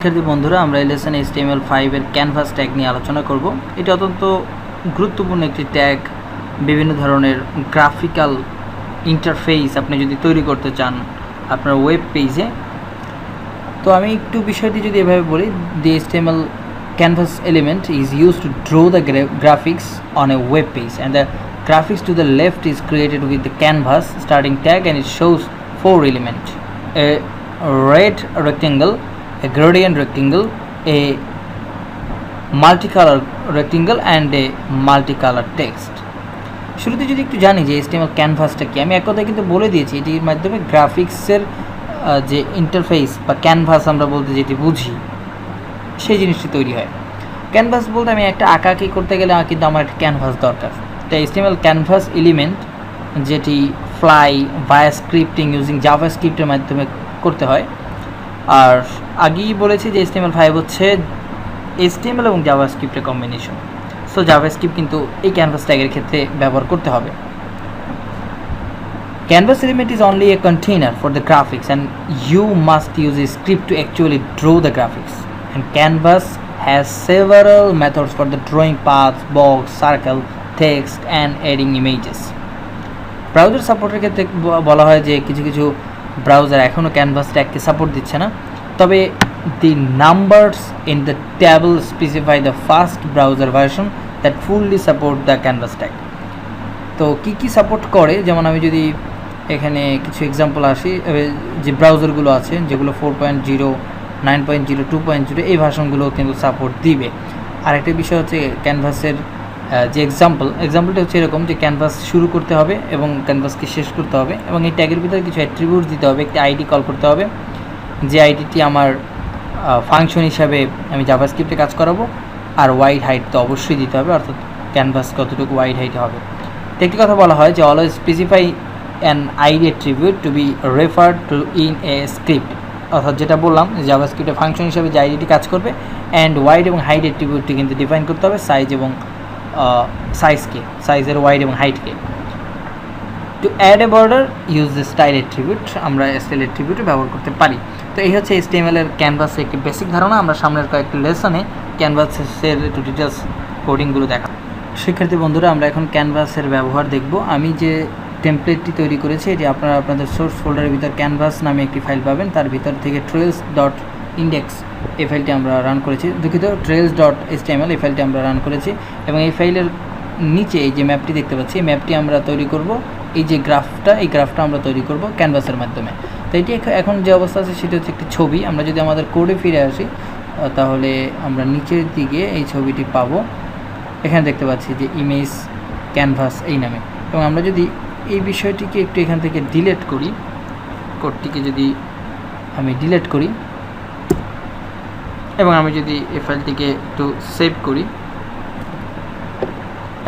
শিক্ষার্থী বন্ধুরা, আমরা এই লেসনে HTML5 এর ক্যানভাস ট্যাগ নিয়ে আলোচনা করব। এটা অত্যন্ত গুরুত্বপূর্ণ একটি ট্যাগ। বিভিন্ন ধরনের গ্রাফিক্যাল ইন্টারফেস আপনি যদি তৈরি করতে চান আপনার ওয়েব পেজে, তো আমি একটু বিষয়টি যদি এভাবে বলি, দি HTML canvas element is used to draw the graphics on a web page, and the graphics to the left is created with the canvas starting tag, and it shows 4 elements: a red rectangle, a gradient rectangle, a multicolor rectangle, and a multicolor text. শুরুতে যদি একটু জানি যে HTML ক্যানভাসটা কি, আমি এক কথায় কিন্তু বলে দিয়েছি এটির মাধ্যমে গ্রাফিক্সের যে ইন্টারফেস বা ক্যানভাস আমরা বলতে যেটি বুঝি সেই জিনিসটি তৈরি হয়। ক্যানভাস বলতে আমি একটা আঁকাআঁকি করতে গেলে কিন্তু আমার একটা ক্যানভাস দরকার। তাই HTML ক্যানভাস এলিমেন্ট যেটি ফ্লাই ভায়া স্ক্রিপ্টিং ইউজিং জাভা স্ক্রিপ্টের মাধ্যমে করতে হয়। আর আগেই বলেছি যে HTML5 হচ্ছে HTML এবং জাভা স্ক্রিপ্টের কম্বিনেশন। সো জাভা স্ক্রিপ্ট কিন্তু এই ক্যানভাস ট্যাগের ক্ষেত্রে ব্যবহার করতে হবে। Canvas element is only a container for the graphics, and you must use a script to actually draw the graphics. And Canvas has several methods for the drawing paths, box, circle, text, and adding images. Browser সাপোর্টের ক্ষেত্রে বলা হয় যে কিছু কিছু browser এখনও canvas ট্যাগকে support দিচ্ছে না, তবে the numbers in the table specify the first browser version that fully support the canvas tag. তো কি সাপোর্ট করে, যেমন আমি যদি এখানে কিছু এক্সাম্পল আসি, যে ব্রাউজারগুলো আছে যেগুলো 4.0, 9.0, 2.0 এই ভার্সনগুলো কিন্তু সাপোর্ট দিবে। আর একটা বিষয় হচ্ছে ক্যানভাসের যে এক্সাম্পলটা হচ্ছে এরকম যে ক্যানভাস শুরু করতে হবে এবং ক্যানভাসকে শেষ করতে হবে, এবং এই ট্যাগের ভিতরে কিছু অ্যাট্রিবিউটস দিতে হবে, একটি আইডি কল করতে হবে, যে আইডিটি আমার ফাংশন হিসাবে আমি জাভাস্ক্রিপ্টে কাজ করাবো। আর ওয়াইড হাইট তো অবশ্যই দিতে হবে, অর্থাৎ ক্যানভাস কতটুকু ওয়াইড হাইট হবে। তো একটি কথা বলা হয় যে always specify an ID attribute to be referred to in a script, অর্থাৎ যেটা বললাম জাভাস্ক্রিপ্টে ফাংশন হিসাবে যে আইডিটি কাজ করবে, অ্যান্ড ওয়াইড এবং হাইট অ্যাট্রিবিউটটি কিন্তু ডিফাইন করতে হবে, সাইজ এবং সাইজের ওয়াইড এবং হাইটকে। To add a border use the style attribute, আমরা স্টাইল অ্যাট্রিবিউটও ব্যবহার করতে পারি। তো এই হচ্ছে HTML এর ক্যানভাসের একটি বেসিক ধারণা। আমরা সামনের কয়েকটি লেসনে ক্যানভাসের একটু ডিটেলস কোডিংগুলো দেখা। শিক্ষার্থী বন্ধুরা, আমরা এখন ক্যানভাসের ব্যবহার দেখব। আমি যে টেমপ্লেটটি তৈরি করেছি এটি আপনারা আপনাদের সোর্স ফোল্ডারের ভিতর ক্যানভাস নামে একটি ফাইল পাবেন, তার ভিতর থেকে trails.index এই ফাইলটি আমরা রান করেছি, দুঃখিত trails.html এই ফাইলটি আমরা রান করেছি, এবং এই ফাইলের নিচে এই যে ম্যাপটি দেখতে পাচ্ছি এই ম্যাপটি আমরা তৈরি করব, এই যে গ্রাফটা আমরা তৈরি করব ক্যানভাসের মাধ্যমে। তো এটি এখন যে অবস্থা আছে সেটা হচ্ছে একটি ছবি। আমরা যদি আমাদের কোডে ফিরে আসি তাহলে আমরা নিচের দিকে এই ছবিটি পাবো, এখানে দেখতে পাচ্ছি যে ইমেজ ক্যানভাস এই নামে। এবং আমরা যদি এই বিষয়টিকে একটু এখান থেকে ডিলিট করি, কোডটিকে যদি আমি ডিলিট করি এবং আমি যদি এই ফাইলটিকে একটু সেভ করি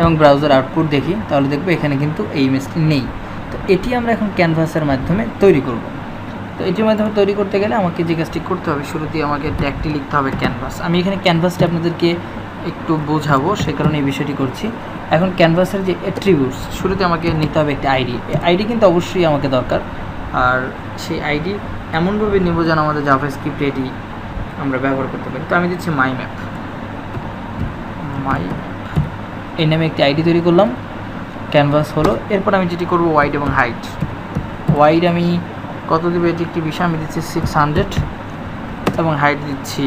এবং ব্রাউজার আউটপুট দেখি, তাহলে দেখবো এখানে কিন্তু এই ইমেজটি নেই। তো এটি আমরা এখন ক্যানভাসের মাধ্যমে তৈরি করব। তো এটির মাধ্যমে তৈরি করতে গেলে আমাকে যে কাজটি করতে হবে, শুরুতেই আমাকে ট্যাগটি লিখতে হবে ক্যানভাস। আমি এখানে ক্যানভাসটি আপনাদেরকে একটু বোঝাবো, সে কারণে এই বিষয়টি করছি। এখন ক্যানভাসের যে অ্যাট্রিবিউটস, শুরুতে আমাকে নিতে হবে একটি আইডি। আইডি কিন্তু অবশ্যই আমাকে দরকার, আর সেই আইডি এমনভাবে নেব যেন আমাদের জাভাস্ক্রিপ্টে এটি আমরা ব্যবহার করতে পারি। তো আমি দিচ্ছি মাই ম্যাপ এই নামে একটি আইডি তৈরি করলাম, ক্যানভাস হলো। এরপর আমি যেটি করব ওয়াইড এবং হাইট। ওয়াইড আমি কত দেবো এটি একটি বিষয়, আমি দিচ্ছি 600 এবং হাইট দিচ্ছি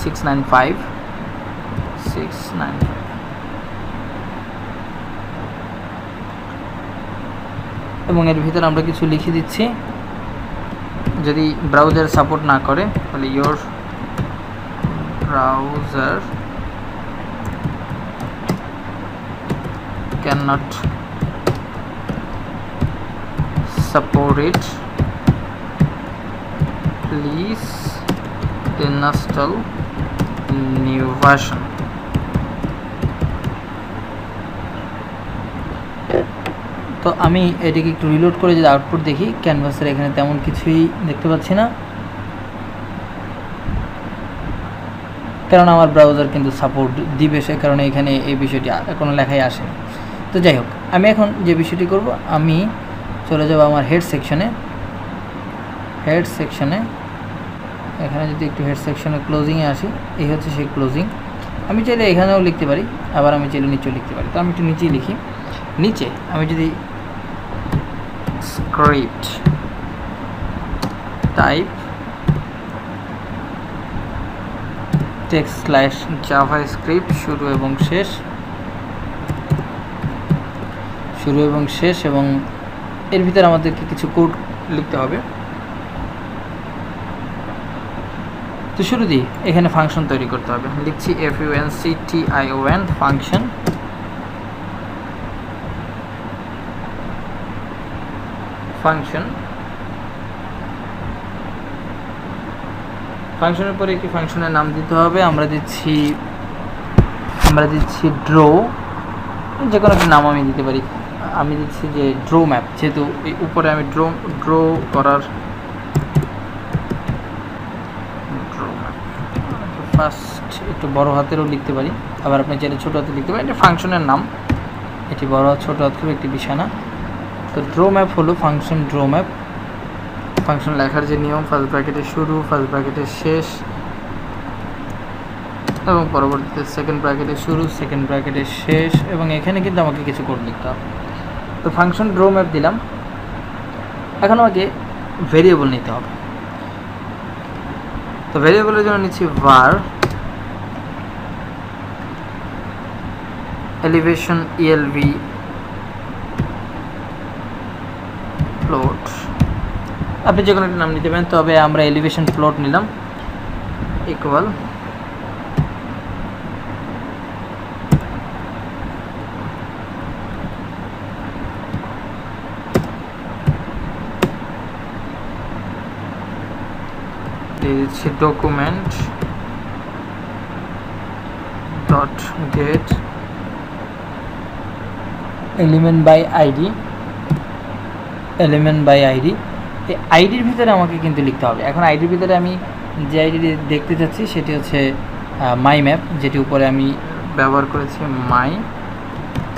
695 এবং এর ভিতরে আমরা কিছু লিখে দিচ্ছি। যদি ব্রাউজার সাপোর্ট না করে তাহলে your browser cannot support it, please install new version. তো আমি এটিকে একটু রিলোড করে যদি আউটপুট দেখি, ক্যানভাসের এখানে তেমন কিছুই দেখতে পাচ্ছি না, কারণ আমার ব্রাউজার কিন্তু সাপোর্ট দিবে, সে কারণে এখানে এই বিষয়টি কোনো লেখাই আসেনি। তো যাই হোক, আমি এখন যে বিষয়টি করব, আমি চলে যাব আমার হেড সেকশনে। এখানে যদি একটু হেড সেকশনে ক্লোজিংয়ে আসি, এই হচ্ছে সেই ক্লোজিং। আমি চাইলে এখানেও লিখতে পারি, আবার আমি চাইলে নিচেও লিখতে পারি। তো আমি একটু নিচেই লিখি। নিচে আমি যদি script type text slash JavaScript শুরু এবং শেষ এবং এর ভিতরে আমাদেরকে কিছু কোড লিখতে হবে। তো শুরুতেই এখানে ফাংশন তৈরি করতে হবে। লিখছি FUNCTION ফাংশনের পরে একটি ফাংশনের নাম দিতে হবে। আমরা দিচ্ছি ড্র, যে কোনো একটা নাম আমি দিতে পারি। আমি দিচ্ছি যে ড্র ম্যাপ, যেহেতু এই উপরে আমি ড্র করার ফার্স্ট একটু বড় হাতেরও লিখতে পারি, আবার আপনি চাইলে ছোটো হাতে লিখতে পারেন। এটা ফাংশনের নাম, এটি বড় হাত ছোটো হাত করে একটি বিষয় না। তো ড্র ম্যাপ হলো ফাংশন ড্র ম্যাপ। ফাংশন লেখার যে নিয়ম, ফার্স্ট ব্র্যাকেটের শুরু, ফার্স্ট ব্র্যাকেটের শেষ এবং পরবর্তীতে সেকেন্ড ব্র্যাকেটের শুরু, সেকেন্ড ব্র্যাকেটের শেষ, এবং এখানে কিন্তু আমাকে কিছু কোড লিখতে হবে। তো ফাংশন ড্র ম্যাপ দিলাম। এখন আমাকে ভেরিয়েবল নিতে হবে। তো ভেরিয়েবলের জন্য নিচ্ছি var elevation elv float, আপনি যে কোনো একটা নাম নিতে পারেন, তবে আমরা এলিভেশন ফ্লোট নিলাম। ইকুয়াল দিচ্ছি document dot get element by ID. এই আইডির ভিতরে আমাকে কিন্তু লিখতে হবে। এখন আইডির ভিতরে আমি যে আইডি দেখতে চাচ্ছি সেটি হচ্ছে মাই ম্যাপ, যেটি উপরে আমি ব্যবহার করেছি মাই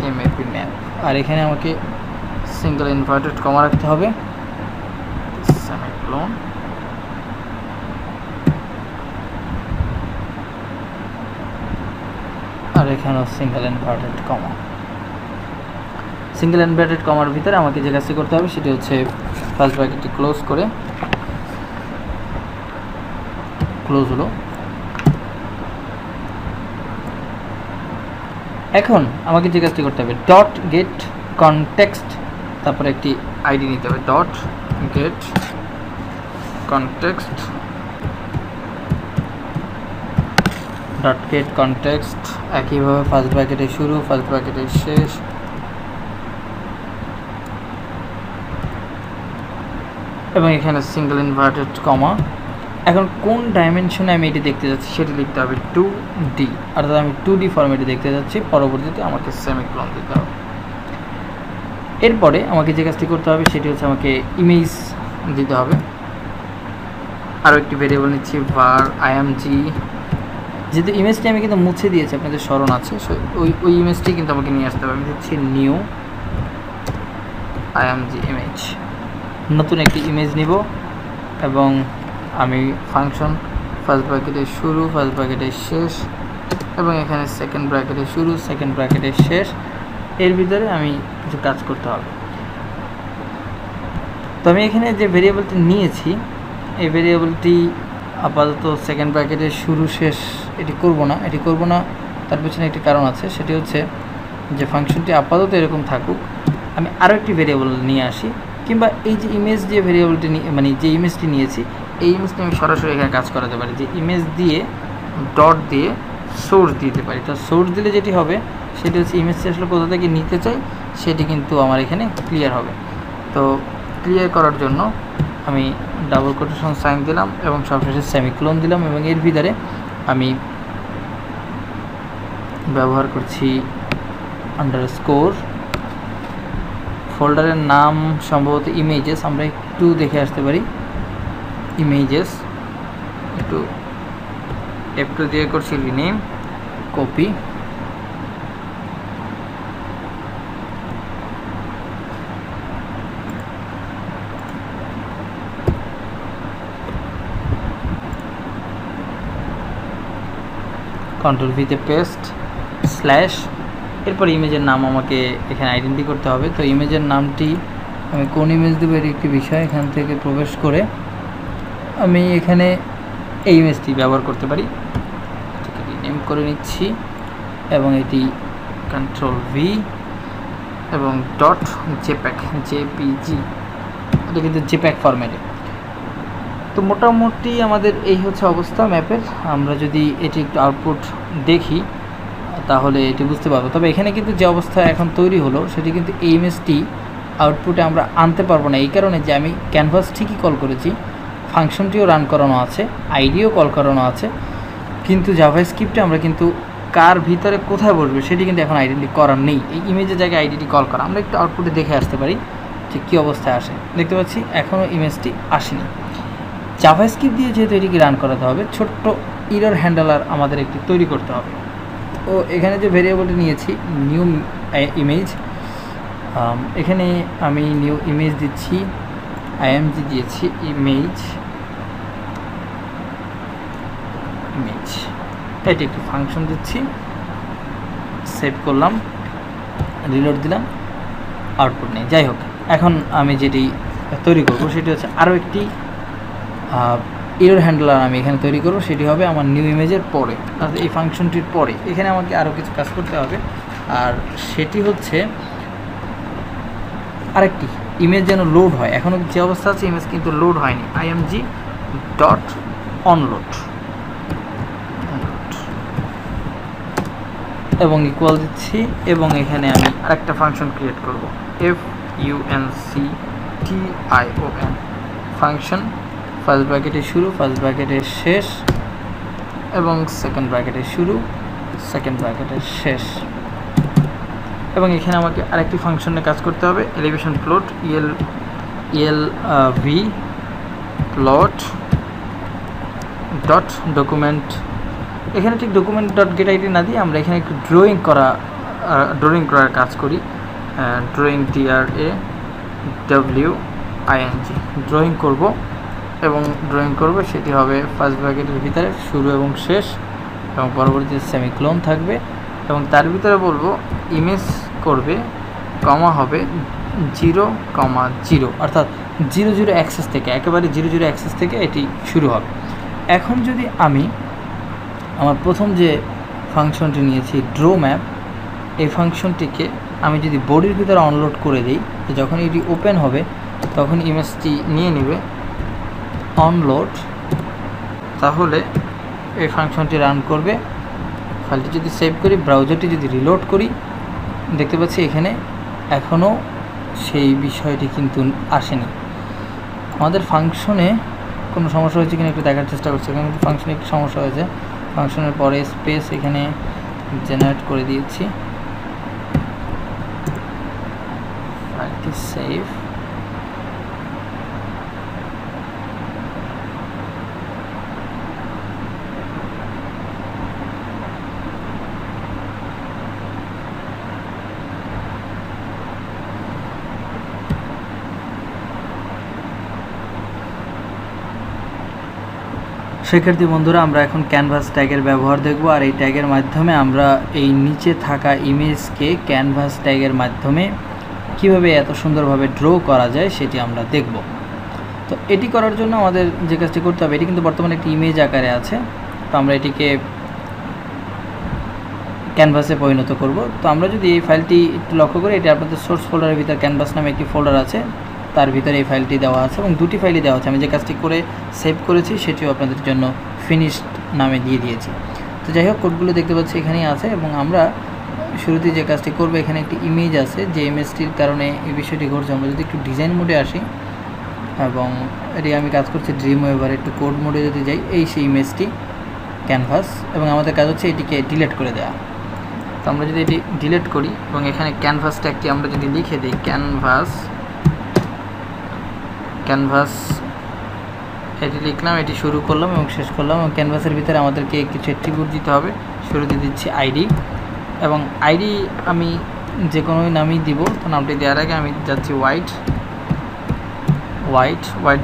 এমএপি ম্যাপ। আর এখানে আমাকে সিঙ্গেল ইনভার্টেড কমা রাখতে হবে, সেমিকোলন। আর এখানেও সিঙ্গেল ইনভার্টেড কমার ভিতরে আমাকে যে কাজটি করতে হবে সেটি হচ্ছে ফার্স্ট ব্র্যাকেটটি ক্লোজ করে, ক্লোজ হলো। এখন আমাকে যে কাজটি করতে হবে, ডট গেট কনটেক্সট, তারপরে একটি আইডি নিতে হবে, ডট গেট কনটেক্সট একইভাবে ফার্স্ট ব্র্যাকেটের শুরু, ফার্স্ট ব্র্যাকেটের শেষ, এবং এখানে সিঙ্গেল ইনভার্টেড কমা। এখন কোন ডাইমেনশনে আমি এটি দেখতে যাচ্ছি সেটি লিখতে হবে 2D, অর্থাৎ আমি 2D ফরম্যাটে দেখতে যাচ্ছি। পরবর্তীতে আমাকে সেমিকোলন দিতে হবে। এরপরে আমাকে যে কাজটি করতে হবে সেটি হচ্ছে আমাকে ইমেজ দিতে হবে। আরও একটি ভেরিয়েবল নিচ্ছি var img, যেহেতু ইমেজটি আমি কিন্তু মুছে দিয়েছি, আপনাদের স্মরণ আছে, ওই ইমেজটি কিন্তু আমাকে নিয়ে আসতে হবে। আমি দিচ্ছি নিউ img ইমেজ, নতুন একটি ইমেজ নিব এবং আমি ফাংশন ফার্স্ট ব্র্যাকেটের শুরু, ফার্স্ট ব্র্যাকেটের শেষ এবং এখানে সেকেন্ড ব্র্যাকেটের শুরু, সেকেন্ড ব্র্যাকেটের শেষ, এর ভিতরে আমি কিছু কাজ করতে হবে। তো আমি এখানে যে ভেরিয়েবলটি নিয়েছি, এই ভেরিয়েবলটি আপাতত সেকেন্ড ব্র্যাকেটের শুরু শেষ এটি করব না। তার পেছনে একটি কারণ আছে, সেটি হচ্ছে যে ফাংশনটি আপাতত এরকম থাকুক, আমি আরও একটি ভেরিয়েবল নিয়ে আসি, কিংবা এই যে ইমেজ দিয়ে ভেরিয়েবলটি মানে যে ইমেজটি নিয়েছি এই ইমেজটি আমি সরাসরি এখানে কাজ করাতে পারি, যে ইমেজ দিয়ে ডট দিয়ে সোর্স দিতে পারি। তো সোর্স দিলে যেটি হবে সেটি হচ্ছে ইমেজটি আসলে কোথা থেকে নিতে চাই সেটি কিন্তু আমার এখানে ক্লিয়ার হবে। তো ক্লিয়ার করার জন্য আমি ডাবল কোটেশন সাইন দিলাম এবং সবশেষে সেমিকোলন দিলাম, এবং এর ভিতরে আমি ব্যবহার করছি আন্ডারস্কোর। ফোল্ডারের নাম সম্ভবত ইমেজেস, আমরা একটু দেখে আসতে পারি। ইমেজেস একটু F2 দিয়ে করছি রিনেম, কপি, কন্ট্রোল ভিতে পেস্ট স্ল্যাশ, এরপর ইমেজের নাম আমাকে এখানে আইডেন্টি করতে হবে। তো ইমেজের নামটি আমি কোন ইমেজ দেবো এর একটি বিষয়, এখান থেকে প্রবেশ করে আমি এখানে এই ইমেজটি ব্যবহার করতে পারি। এটাকে রিনেম করে নিচ্ছি এবং এটি কন্ট্রোল ভি এবং ডট জেপ্যাক জেপিজি, এটা কিন্তু জেপ্যাক ফরম্যাটে। তো মোটামুটি আমাদের এই হচ্ছে অবস্থা ম্যাপের। আমরা যদি এটি একটু আউটপুট দেখি তাহলে এটি বুঝতে পারবো। তবে এখানে কিন্তু যে অবস্থা এখন তৈরি হলো সেটি কিন্তু এই ইমেজটি আউটপুটে আমরা আনতে পারবো না, এই কারণে যে আমি ক্যানভাস ঠিকই কল করেছি, ফাংশনটিও রান করানো আছে, আইডিও কল করানো আছে, কিন্তু জাভাস্ক্রিপ্টে আমরা কিন্তু কার ভিতরে কোথায় বসবে সেটি কিন্তু এখন আইডেন্টি করার নেই। এই ইমেজের জায়গায় আইডিটি কল করা, আমরা একটু আউটপুটে দেখে আসতে পারি যে কী অবস্থায় আসে। দেখতে পাচ্ছি এখনও ইমেজটি আসেনি। জাভাস্ক্রিপ্ট দিয়ে যেহেতু এটিকে রান করাতে হবে, ছোট্ট ইরর হ্যান্ডলার আমাদের একটি তৈরি করতে হবে। ও এখানে যে ভেরিয়েবলটি নিয়েছি নিউ ইমেজ, এখানে আমি নিউ ইমেজ দিচ্ছি, আইএমজি দিয়েছি ইমেজ, এটি একটি ফাংশন দিচ্ছি, সেভ করলাম, রিলোড দিলাম, আউটপুট নেই। যাই হোক, এখন আমি যেটি তৈরি করব সেটি হচ্ছে আরও একটি এরর হ্যান্ডলার আমি এখানে তৈরি করব, সেটি হবে আমার নিউ ইমেজের পরে, অর্থাৎ এই ফাংশনটির পরে। এখানে আমাকে আরও কিছু কাজ করতে হবে, আর সেটি হচ্ছে আরেকটি ইমেজ যেন লোড হয়। এখনও যে অবস্থা আছে ইমেজ কিন্তু লোড হয়নি। আইএমজি ডট অনলোড এবং ইকুয়াল দিচ্ছি, এবং এখানে আমি আরেকটা ফাংশন ক্রিয়েট করব, FUNCTION ফাংশন, ফার্স্ট ব্র্যাকেটের শুরু, ফার্স্ট ব্র্যাকেটের শেষ, এবং সেকেন্ড ব্র্যাকেটের শুরু, সেকেন্ড ব্র্যাকেটের শেষ। এবং এখানে আমাকে আরেকটি ফাংশনে কাজ করতে হবে, elevation plot, ELV plot dot document. এখানে ঠিক ডকুমেন্ট ডট গেট আইডি না দিয়ে আমরা এখানে একটু ড্রয়িং করার কাজ করি, ড্রয়িং DRAWING ড্রয়িং করব, এবং ড্রয়িং করব সেটি হবে ফার্স্ট ব্র্যাকেটের ভিতরে শুরু এবং শেষ, এবং পরবর্তীতে সেমিক্লোন থাকবে, এবং তার ভিতরে বলবো ইমেজ করবে, কমা হবে 0,0, অর্থাৎ 00 অ্যাক্সেস থেকে, একেবারে 00 অ্যাক্সেস থেকে এটি শুরু হবে। এখন যদি আমি আমার প্রথম যে ফাংশনটি নিয়েছি ড্র ম্যাপ, এই ফাংশনটিকে আমি যদি বডির ভিতরে অনলোড করে দিই, যখন এটি ওপেন হবে তখন ইমেজটি নিয়ে নেবে অনলোড, তাহলে এই ফাংশনটি রান করবে। ফাইলটি যদি সেভ করি, ব্রাউজারটি যদি রিলোড করি, দেখতে পাচ্ছি এখানে এখনও সেই বিষয়টি কিন্তু আসেনি। আমাদের ফাংশনে কোনো সমস্যা হয়েছে কিনা একটু দেখার চেষ্টা করছি। এখানে কিন্তু ফাংশনে একটু সমস্যা হয়েছে, ফাংশনের পরে স্পেস এখানে জেনারেট করে দিয়েছি, ফাইলটি সেভ, শিক্ষার্থী বন্ধুরা, আমরা এখন ক্যানভাস ট্যাগের ব্যবহার দেখব, আর এই ট্যাগের মাধ্যমে আমরা এই নিচে থাকা ইমেজকে ক্যানভাস ট্যাগের মাধ্যমে কিভাবে এত সুন্দরভাবে ড্র করা যায় সেটি আমরা দেখব। তো এটি করার জন্য আমাদের যে কাজটি করতে হবে, এটি কিন্তু বর্তমানে একটি ইমেজ আকারে আছে, তো আমরা এটিকে ক্যানভাসে পরিণত করব। তো আমরা যদি এই ফাইলটি একটু লক্ষ্য করি, এটি আপনাদের সোর্স ফোল্ডারের ভিতরে ক্যানভাস নামে একটি ফোল্ডার আছে, তার ভিতরে এই ফাইলটি দেওয়া আছে, এবং দুটি ফাইলই দেওয়া আছে। আমি যে কাজটি করে সেভ করেছি সেটিও আপনাদের জন্য ফিনিশড নামে দিয়ে দিয়েছি। তো যাই হোক, কোডগুলো দেখতে পাচ্ছি এখানেই আছে, এবং আমরা শুরুতে যে কাজটি করবো, এখানে একটি ইমেজ আছে, যে ইমেজটির কারণে এই বিষয়টি ঘটছে। আমরা যদি একটু ডিজাইন মোডে আসি, এবং এটি আমি কাজ করছি ড্রিম ওয়েভার, একটু কোড মোডে যদি যাই, এই সেই ইমেজটি ক্যানভাস, এবং আমাদের কাজ হচ্ছে এটিকে ডিলিট করে দেওয়া। তো আমরা যদি এটি ডিলিট করি, এবং এখানে ক্যানভাস ট্যাগটি আমরা যদি লিখে দিই ক্যানভাস, এটি লিখলাম, এটি শুরু করলাম এবং শেষ করলাম, এবং ক্যানভাসের ভিতরে আমাদেরকে কিছু অ্যাট্রিবিউট দিতে হবে। শুরুতে দিচ্ছি আইডি, এবং আইডি আমি যে কোনো নামই দিব। তো নামটি দেওয়ার আগে আমি যাচ্ছি হোয়াইট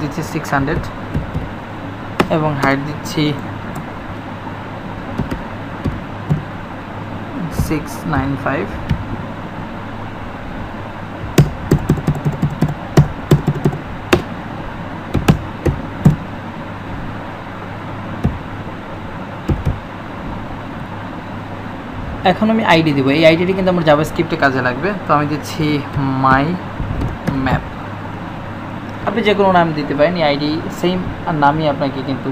দিচ্ছি 600, এবং হাইট দিচ্ছি 695 এখন আমি আইডি দেবো, এই আইডিটি কিন্তু আমার জাভাস্ক্রিপ্টে কাজে লাগবে। তো আমি দিচ্ছি মাই ম্যাপ, আপনি যে কোনো নাম দিতে পারেন, এই আইডি সেম নামই আপনাকে কিন্তু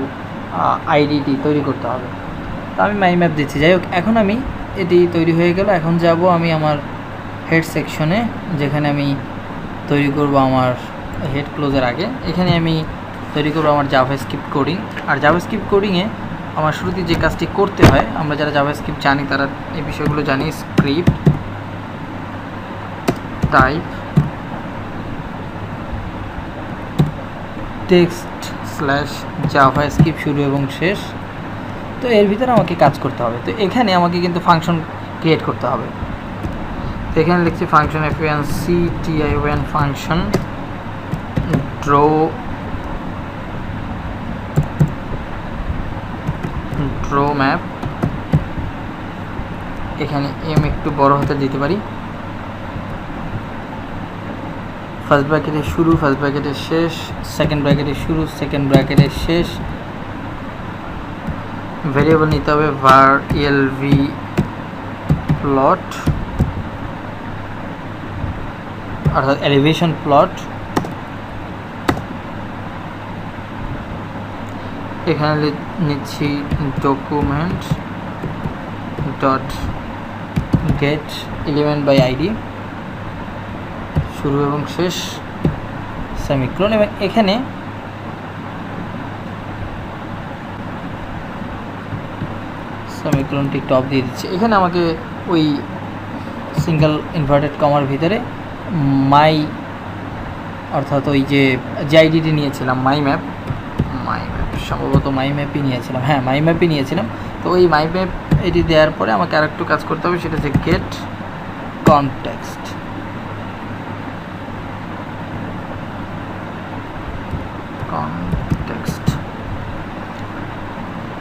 আইডিটি তৈরি করতে হবে। তো আমি মাই ম্যাপ দিচ্ছি। যাই হোক, এখন আমি এটি তৈরি হয়ে গেল। এখন যাব আমি আমার হেড সেকশনে, যেখানে আমি তৈরি করব আমার হেড ক্লোজের আগে। এখানে আমি তৈরি করব আমার জাভাস্ক্রিপ্ট কোডিং। আর জাভাস্ক্রিপ্ট কোডিংয়ে আমার শুরুতে যে কাজটি করতে হয়, আমরা যারা জাভাস্ক্রিপ্ট জানি তারা এই বিষয়গুলো জানি। Script type text slash JavaScript শুরু এবং শেষ। তো এর ভিতরে আমাকে কাজ করতে হবে। তো এখানে আমাকে কিন্তু ফাংশন ক্রিয়েট করতে হবে। তো এখানে লিখছি function FANCTION function draw map. এখানে এম একটু বড় হতে দিতে পারি। ফার্স্ট ব্র্যাকেটের শুরু, ফার্স্ট ব্র্যাকেটের শেষ, সেকেন্ড ব্র্যাকেটের শুরু, সেকেন্ড ব্র্যাকেটের শেষ। ভেরিয়েবল নিতে হবে var elv প্লট, অর্থাৎ এলিভেশন প্লট। এখানে নিচ্ছি document dot get element by ID, শুরু এবং শেষ, সেমিক্লোন। এবং এখানে সেমিক্লোনটি টপ দিয়ে দিচ্ছি। এখানে আমাকে ওই সিঙ্গেল ইনভার্টেড কমার ভিতরে মাই, অর্থাৎ ওই যে আইডিটি নিয়েছিলাম মাই ম্যাপ, সম্ভবত মাই ম্যাপই নিয়েছিলাম, হ্যাঁ মাই ম্যাপই নিয়েছিলাম। তো ওই মাই ম্যাপ এটি দেওয়ার পরে আমাকে আরেকটু কাজ করতে হবে, সেটা হচ্ছে গেট কনটেক্সট।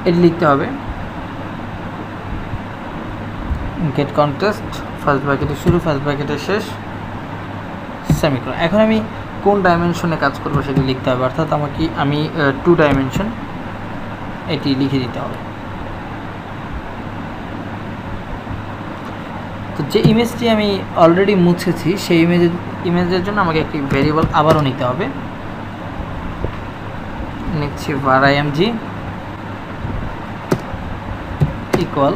এটি লিখতে হবে গেট কনটেক্সট, ফার্স্ট ব্র্যাকেটের শুরু, ফার্স্ট ব্র্যাকেটের শেষ, সেমিক্লোন। এখন আমি কোন ডাইমেনশনে কাজ করবো সেটি লিখতে হবে, অর্থাৎ আমি 2 ডাইমেনশন এটি লিখে দিতে হবে। তো যে ইমেজটি আমি অলরেডি মুছেছি সেই ইমেজের জন্য আমাকে একটি ভেরিয়েবল আবারও নিতে হবে। নিচ্ছি var img equal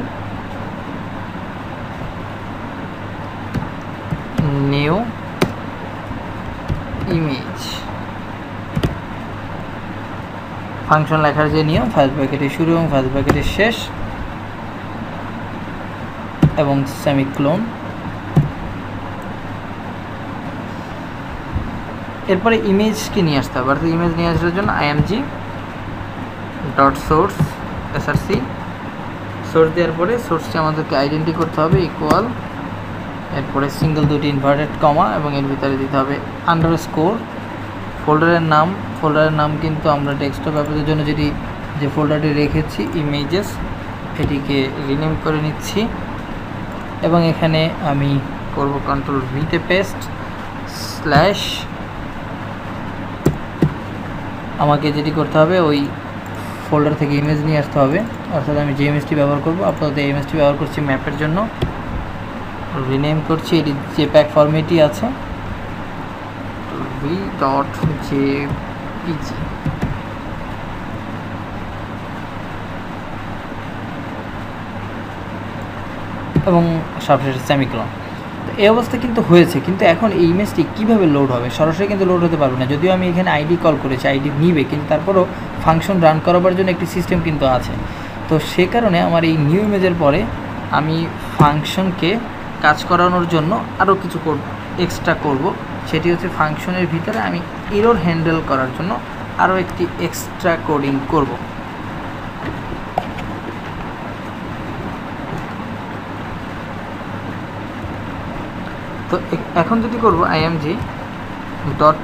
new image. Function লেখার যে নিয়ম, ফার্স্ট ব্র্যাকেটের শুরু এবং ফার্স্ট ব্র্যাকেটের শেষ এবং সেমিক্লোন। এরপরে ইমেজকে নিয়ে আসতে হবে, অর্থাৎ ইমেজ নিয়ে আসার জন্য img dot source src, source দেওয়ার পরে সোর্সটি আমাদেরকে আইডেন্টি করতে হবে ইকুয়াল, এরপরে সিঙ্গেল 2টি ইনভার্টেড কমা এবং এর ভিতরে দিতে হবে আন্ডারস্কোর। ফোল্ডারের নাম কিন্তু আমরা ডেস্কটপ অ্যাপের জন্য যে ফোল্ডারটি রেখেছি ইমেজেস, এটিকে রিনেম করে নিচ্ছি। এবং এখানে আমি করব কন্ট্রোল ভিতে পেস্ট স্ল্যাশ, আমাকে যেটি করতে হবে ওই ফোল্ডার থেকে ইমেজ নিয়ে আসতে হবে, অর্থাৎ আমি যে ইমেজটি ব্যবহার করব, আপাতত এই ইমেজটি ব্যবহার করছি ম্যাপের জন্য, রিনেম করছি। এটি জেপ্যাক ফরম্যাটই আছে v.jpg। এবং সবশেষে সেমিক্লোন। তো এই অবস্থা কিন্তু হয়েছে, কিন্তু এখন এই ইমেজটি কীভাবে লোড হবে? সরাসরি কিন্তু লোড হতে পারবে না, যদিও আমি এখানে আইডি কল করেছি, আইডি নিবে, কিন্তু তারপরও ফাংশন রান করাবার জন্য একটি সিস্টেম কিন্তু আছে। তো সে কারণে আমার এই নিউ ইমেজের পরে আমি ফাংশনকে কাজ করানোর জন্য আরও কিছু এক্সট্রা করব, সেটি হচ্ছে ফাংশনের ভিতরে আমি এরর হ্যান্ডেল করার জন্য আরও একটি এক্সট্রা কোডিং করব। তো এখন যদি করব img ডট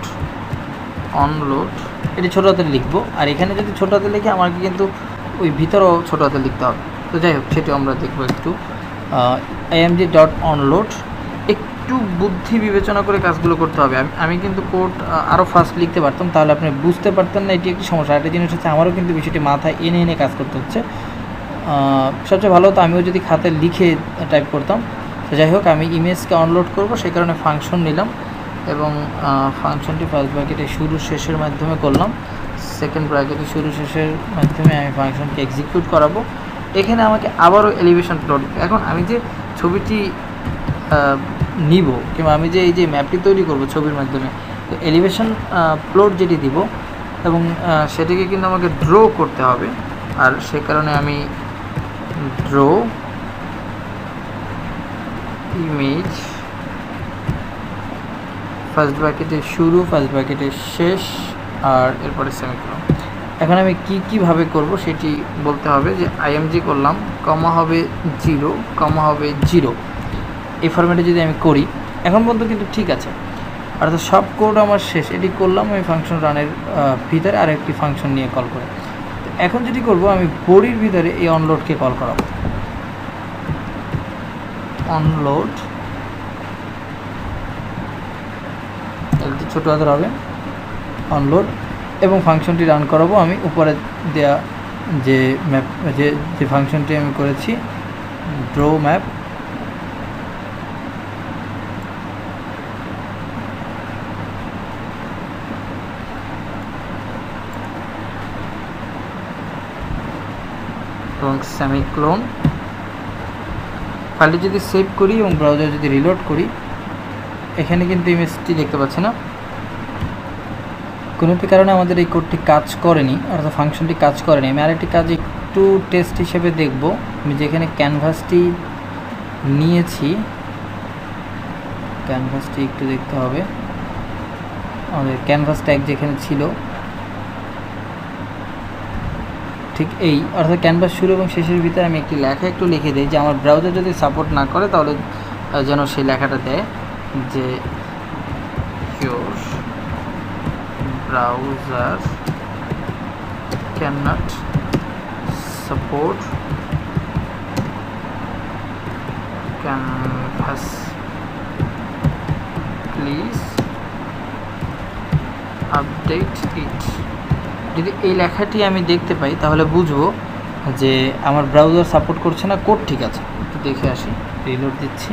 অনলোড, এটি ছোটো হাতে লিখবো, আর এখানে যদি ছোটো হাতে লিখে আমাকে কিন্তু ওই ভিতরেও ছোটো হাতে লিখতে হবে। তো যাই হোক, সেটি আমরা দেখবো একটু। img.onload। একটু বুদ্ধি বিবেচনা করে কাজগুলো করতে হবে। আমি কিন্তু কোড আরও ফাস্ট লিখতে পারতাম, তাহলে আপনি বুঝতে পারতেন না, এটি একটি সমস্যা। একটা জিনিস হচ্ছে আমারও কিন্তু বিষয়টি মাথায় এনে এনে কাজ করতে হচ্ছে। সবচেয়ে ভালো হতো আমিও যদি খাতে লিখে টাইপ করতাম। তো যাই হোক, আমি ইমেজকে অনলোড করব, সেই কারণে ফাংশন নিলাম এবং ফাংশনটি ফার্স্ট ব্র্যাকেটে শুরু শেষের মাধ্যমে করলাম, সেকেন্ড ব্র্যাকেটে শুরু শেষের মাধ্যমে আমি ফাংশনকে এক্সিকিউট করাবো। এখানে আমাকে আবারও এলিভেশন প্লট, এখন আমি যে ছবিটি নিব কিংবা আমি যে এই যে ম্যাপটি তৈরি করব ছবির মাধ্যমে, তো এলিভেশন প্লট যেটি দিব এবং সেটিকে কিন্তু আমাকে ড্র করতে হবে। আর সে কারণে আমি ড্র ইমেজ ফার্স্ট ব্র্যাকেটে শুরু ফার্স্ট ব্র্যাকেটে শেষ আর এরপরে সেমিকোলন। এখন আমি কীভাবে করব সেটি বলতে হবে। যে আইএমজি করলাম, কমা হবে 0, কমা হবে 0, এই ফরম্যাটে যদি আমি করি এখন পর্যন্ত কিন্তু ঠিক আছে, অর্থাৎ সব কোড আমার শেষ। এটি করলাম আমি ফাংশন রানের ভিতরে আর একটি ফাংশন নিয়ে কল করে। এখন যেটি করব, আমি বডির ভিতরে এই অনলোডকে কল করাবো। অনলোড একটু ছোটো হাতের হবে, অনলোড, এবং ফাংশনটি রান করাবো আমি উপরে দেয়া যে ম্যাপ যে ফাংশনটি আমি করেছি ড্র ম্যাপ। এবং সেমিকোলন। ফাইলটি যদি সেভ করি এবং ব্রাউজার যদি রিলোড করি, এখানে কিন্তু ইমেজটি দেখতে পাচ্ছি না। কোনো একটি কারণে আমাদের এই কোডটি কাজ করেনি, অর্থাৎ ফাংশনটি কাজ করেনি। আমি আরেকটি কাজ একটু টেস্ট হিসেবে দেখব। আমি যেখানে ক্যানভাসটি নিয়েছি, ক্যানভাসটি একটু দেখতে হবে। আমাদের ক্যানভাস ট্যাগ যেখানে ছিল ঠিক এই, অর্থাৎ ক্যানভাস শুরু এবং শেষের ভিতরে আমি একটি লেখা একটু লিখে দিই, যে আমার ব্রাউজার যদি সাপোর্ট না করে তাহলে যেন সেই লেখাটা দেয় যে your browser cannot support canvas, please update it। যদি এই লেখাটি আমি দেখতে পাই তাহলে বুঝবো যে আমার ব্রাউজার সাপোর্ট করছে না, কোড ঠিক আছে। একটু দেখে আসি, রিলোড দিচ্ছি,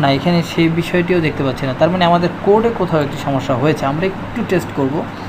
না এখানে সেই বিষয়টিও দেখতে পাচ্ছি না। তার মানে আমাদের কোডে কোথাও একটি সমস্যা হয়েছে, আমরা একটু টেস্ট করব।